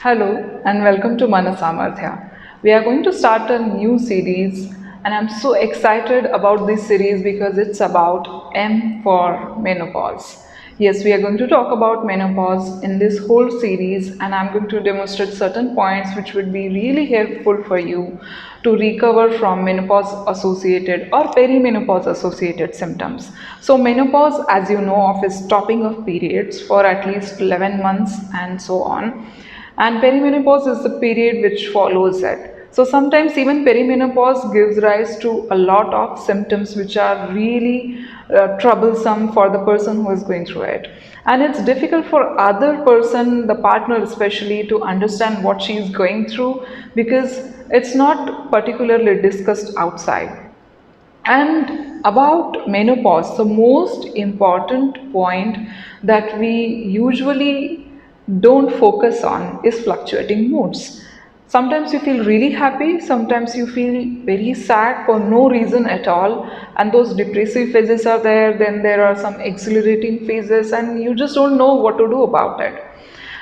Hello and welcome to Mana Samarthya. We are going to start a new series, and I'm so excited about this series because it's about M for menopause. Yes, we are going to talk about menopause in this whole series, and I'm going to demonstrate certain points which would be really helpful for you to recover from menopause associated or perimenopause associated symptoms. So, menopause, as you know, of is stopping of periods for at least 11 months and so on, and perimenopause is the period which follows it. So sometimes even perimenopause gives rise to a lot of symptoms which are really troublesome for the person who is going through it, and it's difficult for other person, the partner especially, to understand what she is going through because it's not particularly discussed outside. And about menopause, the most important point that we usually don't focus on is fluctuating moods. Sometimes you feel really happy, sometimes you feel very sad for no reason at all, and those depressive phases are there, then there are some exhilarating phases, and you just don't know what to do about it.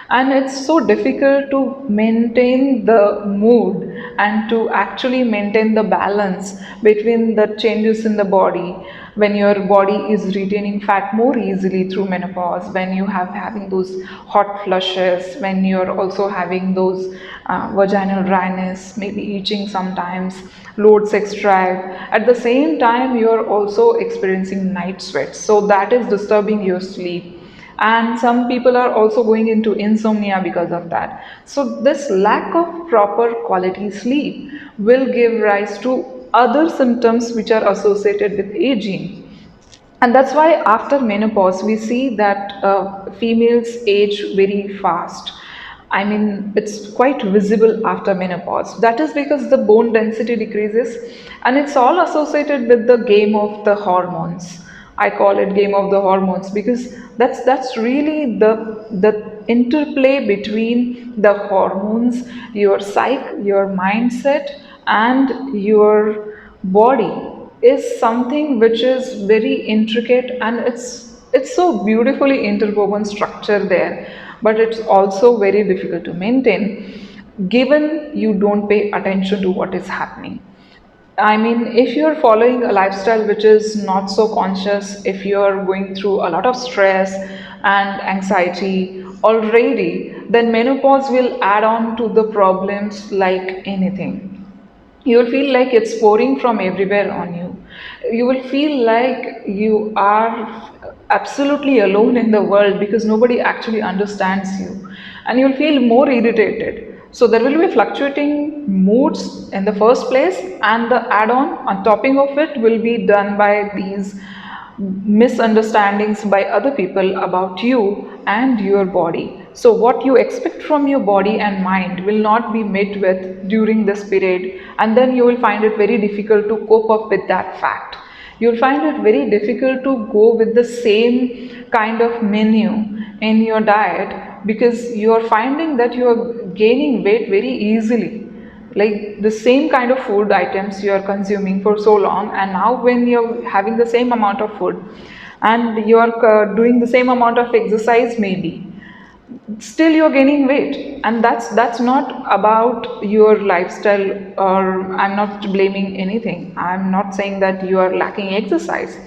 And it's so difficult to maintain the mood and to actually maintain the balance between the changes in the body when your body is retaining fat more easily through menopause, when you have having those hot flushes, when you're also having those vaginal dryness, maybe itching sometimes, load sex drive. At the same time, you're also experiencing night sweats, so that is disturbing your sleep, and some people are also going into insomnia because of that. So this lack of proper quality sleep will give rise to other symptoms which are associated with aging. And that's why after menopause we see that females age very fast. I mean, it's quite visible after menopause. That is because the bone density decreases, and it's all associated with the game of the hormones. I call it game of the hormones because that's really the interplay between the hormones, your psyche, your mindset, and your body is something which is very intricate, and it's so beautifully interwoven structure there, but it's also very difficult to maintain given you don't pay attention to what is happening. I mean, if you're following a lifestyle which is not so conscious, if you're going through a lot of stress and anxiety already, then menopause will add on to the problems like anything. You will feel like it's pouring from everywhere on you. You will feel like you are absolutely alone in the world because nobody actually understands you, and you'll feel more irritated. So there will be fluctuating moods in the first place, and the add on topping of it will be done by these misunderstandings by other people about you and your body. So, what you expect from your body and mind will not be met with during this period, and then you will find it very difficult to cope up with that fact. You'll find it very difficult to go with the same kind of menu in your diet because you're finding that you're gaining weight very easily, like the same kind of food items you are consuming for so long, and now when you're having the same amount of food and you are doing the same amount of exercise, maybe still you're gaining weight, and that's not about your lifestyle. Or I'm not blaming anything, I'm not saying that you are lacking exercise,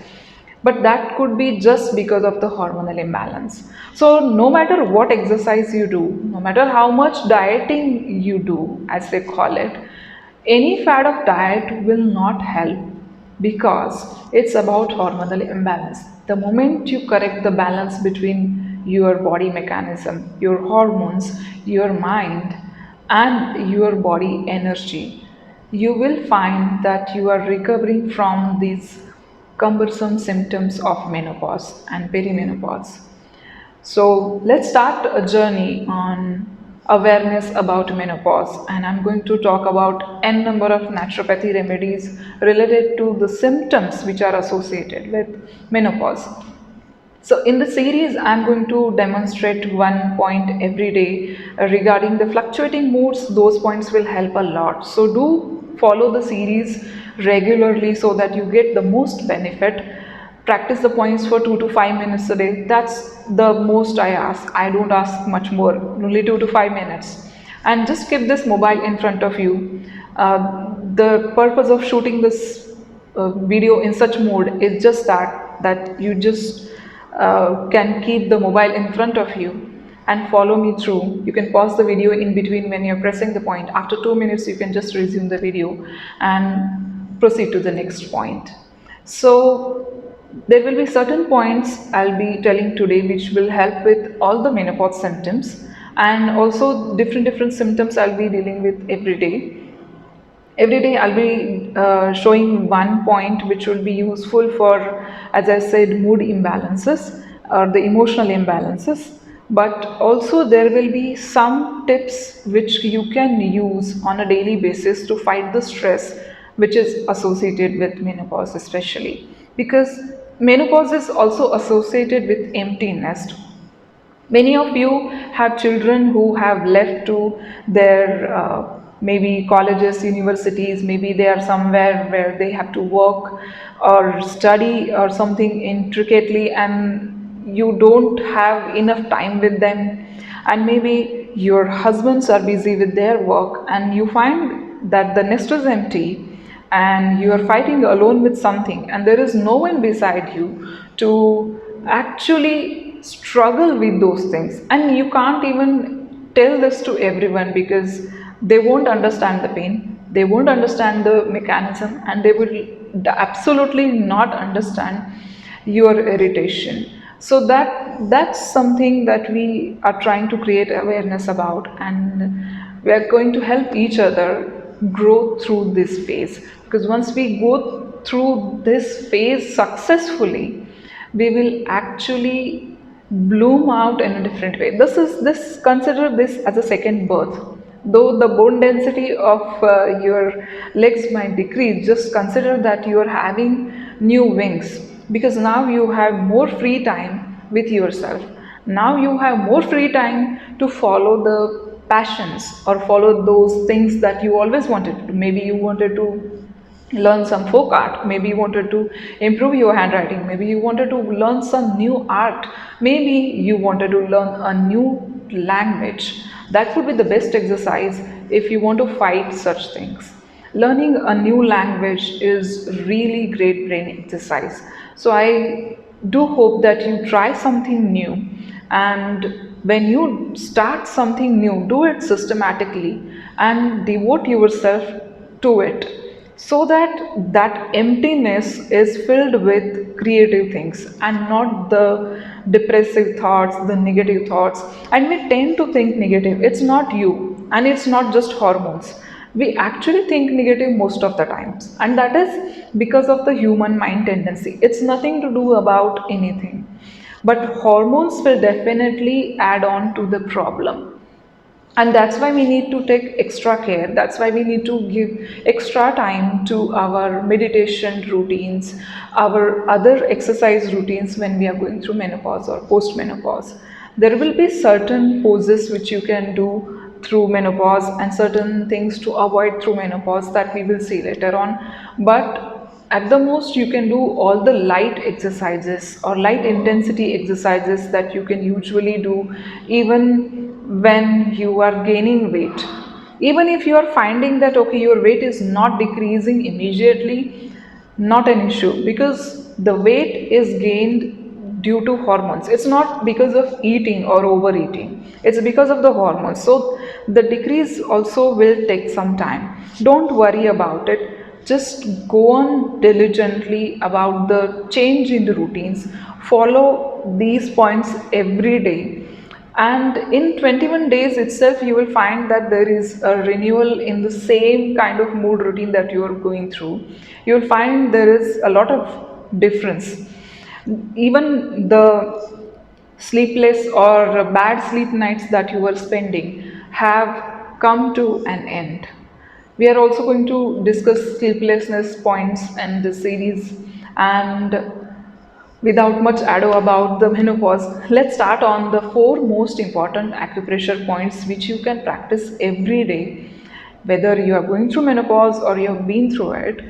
but that could be just because of the hormonal imbalance. So no matter what exercise you do, no matter how much dieting you do, as they call it, any fad of diet will not help because it's about hormonal imbalance. The moment you correct the balance between your body mechanism, your hormones, your mind, and your body energy, you will find that you are recovering from these cumbersome symptoms of menopause and perimenopause. So let's start a journey on awareness about menopause, and I'm going to talk about n number of naturopathy remedies related to the symptoms which are associated with menopause. So, in the series, I'm going to demonstrate one point every day regarding the fluctuating moods. Those points will help a lot. So, do follow the series regularly so that you get the most benefit. Practice the points for 2 to 5 minutes a day. That's the most I ask. I don't ask much more, only 2 to 5 minutes. and just keep this mobile in front of you. The purpose of shooting this video in such mode is just that you just can keep the mobile in front of you and follow me through. You can pause the video in between when you're pressing the point. After 2 minutes, you can just resume the video and proceed to the next point. So there will be certain points I'll be telling today which will help with all the menopause symptoms, and also different symptoms I'll be dealing with every day. Every day I'll be showing one point which will be useful for, as I said, mood imbalances or the emotional imbalances. But also there will be some tips which you can use on a daily basis to fight the stress which is associated with menopause, especially because menopause is also associated with emptiness. Many of you have children who have left to their maybe colleges, universities, maybe they are somewhere where they have to work or study or something intricately, and you don't have enough time with them, and maybe your husbands are busy with their work, and you find that the nest is empty and you are fighting alone with something, and there is no one beside you to actually struggle with those things. And you can't even tell this to everyone because they won't understand the pain, they won't understand the mechanism, and they will absolutely not understand your irritation. So that's something that we are trying to create awareness about, and we are going to help each other grow through this phase, because once we go through this phase successfully, we will actually bloom out in a different way. This consider this as a second birth. Though the bone density of your legs might decrease, just consider that you are having new wings, because now you have more free time with yourself. Now you have more free time to follow the passions or follow those things that you always wanted to do. Maybe you wanted to learn some folk art, maybe you wanted to improve your handwriting, maybe you wanted to learn some new art, maybe you wanted to learn a new language. That would be the best exercise if you want to fight such things. Learning a new language is really great brain exercise. So I do hope that you try something new, and when you start something new, do it systematically and devote yourself to it, so that that emptiness is filled with creative things and not the depressive thoughts, the negative thoughts. And we tend to think negative. It's not you, and it's not just hormones. We actually think negative most of the times, and that is because of the human mind tendency. It's nothing to do about anything, but hormones will definitely add on to the problem. And that's why we need to take extra care. That's why we need to give extra time to our meditation routines, our other exercise routines when we are going through menopause or post menopause. There will be certain poses which you can do through menopause and certain things to avoid through menopause that we will see later on. But at the most, you can do all the light exercises or light intensity exercises that you can usually do even when you are gaining weight. Even if you are finding that okay, your weight is not decreasing immediately, not an issue, because the weight is gained due to hormones. It's not because of eating or overeating, it's because of the hormones. So the decrease also will take some time. Don't worry about it, just go on diligently about the change in the routines. Follow these points every day, and in 21 days itself you will find that there is a renewal in the same kind of mood routine that you are going through. You will find there is a lot of difference. Even the sleepless or bad sleep nights that you are spending have come to an end. We are also going to discuss sleeplessness points in this series, and without much ado about the menopause, let's start on the four most important acupressure points which you can practice every day, whether you are going through menopause or you have been through it.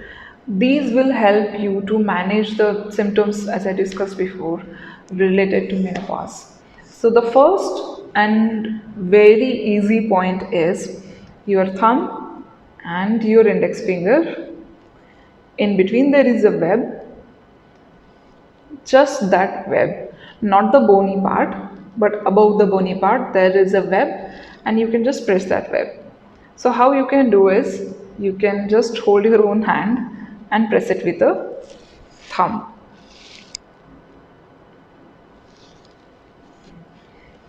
These will help you to manage the symptoms, as I discussed before, related to menopause. So, the first and very easy point is your thumb and your index finger. In between, there is a web, just that web, not the bony part, but above the bony part, there is a web, and you can just press that web. So, how you can do is you can just hold your own hand and press it with a thumb.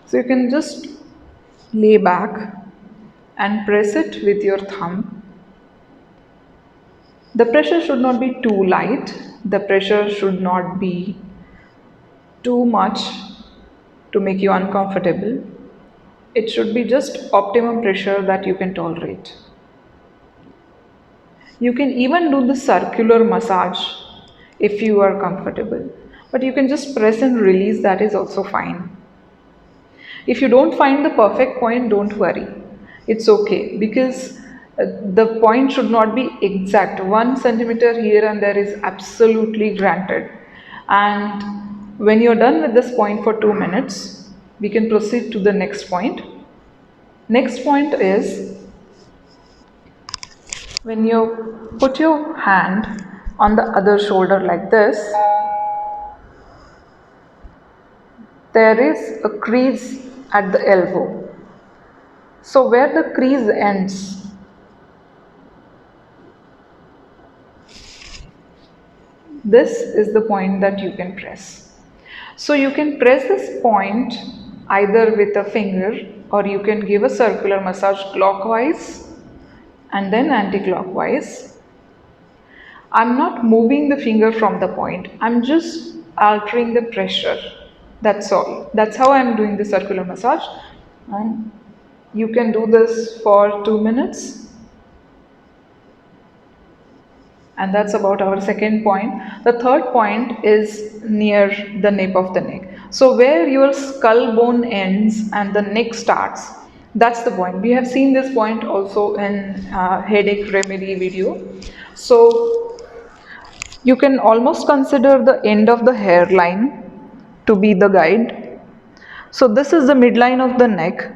So, you can just lay back and press it with your thumb. The pressure should not be too light, the pressure should not be too much to make you uncomfortable. It should be just optimum pressure that you can tolerate. You can even do the circular massage if you are comfortable, but you can just press and release, that is also fine. If you don't find the perfect point, don't worry. It's okay because the point should not be exact. 1 centimeter here and there is absolutely granted. And when you're done with this point for 2 minutes, we can proceed to the next point. Next point is when you put your hand on the other shoulder like this, there is a crease at the elbow. So, where the crease ends, this is the point that you can press. So, you can press this point either with a finger or you can give a circular massage clockwise and then anti-clockwise. I'm not moving the finger from the point, I'm just altering the pressure. That's all. That's how I'm doing the circular massage. And you can do this for 2 minutes. And that's about our second point. The third point is near the nape of the neck. So, where your skull bone ends and the neck starts, that's the point. We have seen this point also in headache remedy video. So, you can almost consider the end of the hairline to be the guide. So, this is the midline of the neck.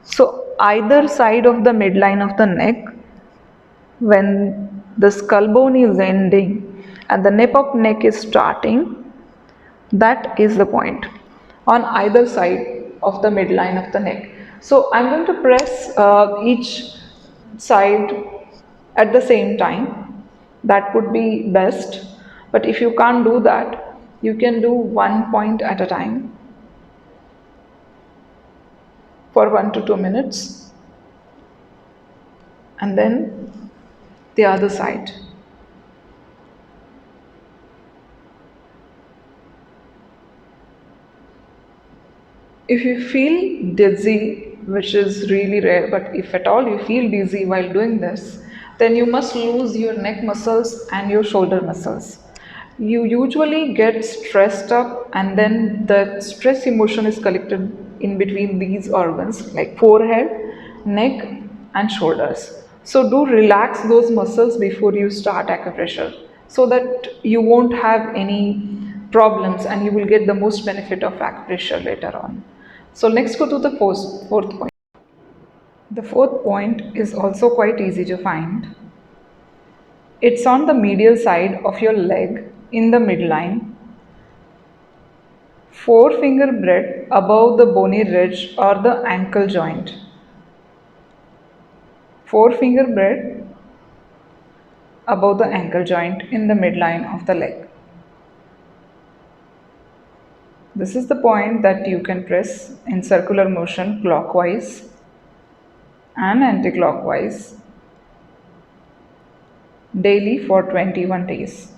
So, either side of the midline of the neck, when the skull bone is ending and the nape of neck is starting, that is the point on either side of the midline of the neck. So I'm going to press each side at the same time. That would be best. But if you can't do that, you can do one point at a time for 1 to 2 minutes and then the other side. If you feel dizzy, which is really rare, but if at all you feel dizzy while doing this, then you must lose your neck muscles and your shoulder muscles. You usually get stressed up, and then the stress emotion is collected in between these organs like forehead, neck, and shoulders. So, do relax those muscles before you start acupressure so that you won't have any problems and you will get the most benefit of acupressure later on. So let's go to the fourth point. The fourth point is also quite easy to find. It's on the medial side of your leg in the midline, 4 finger breadth above the bony ridge or the ankle joint. 4 finger breadth above the ankle joint in the midline of the leg. This is the point that you can press in circular motion clockwise and anti-clockwise daily for 21 days.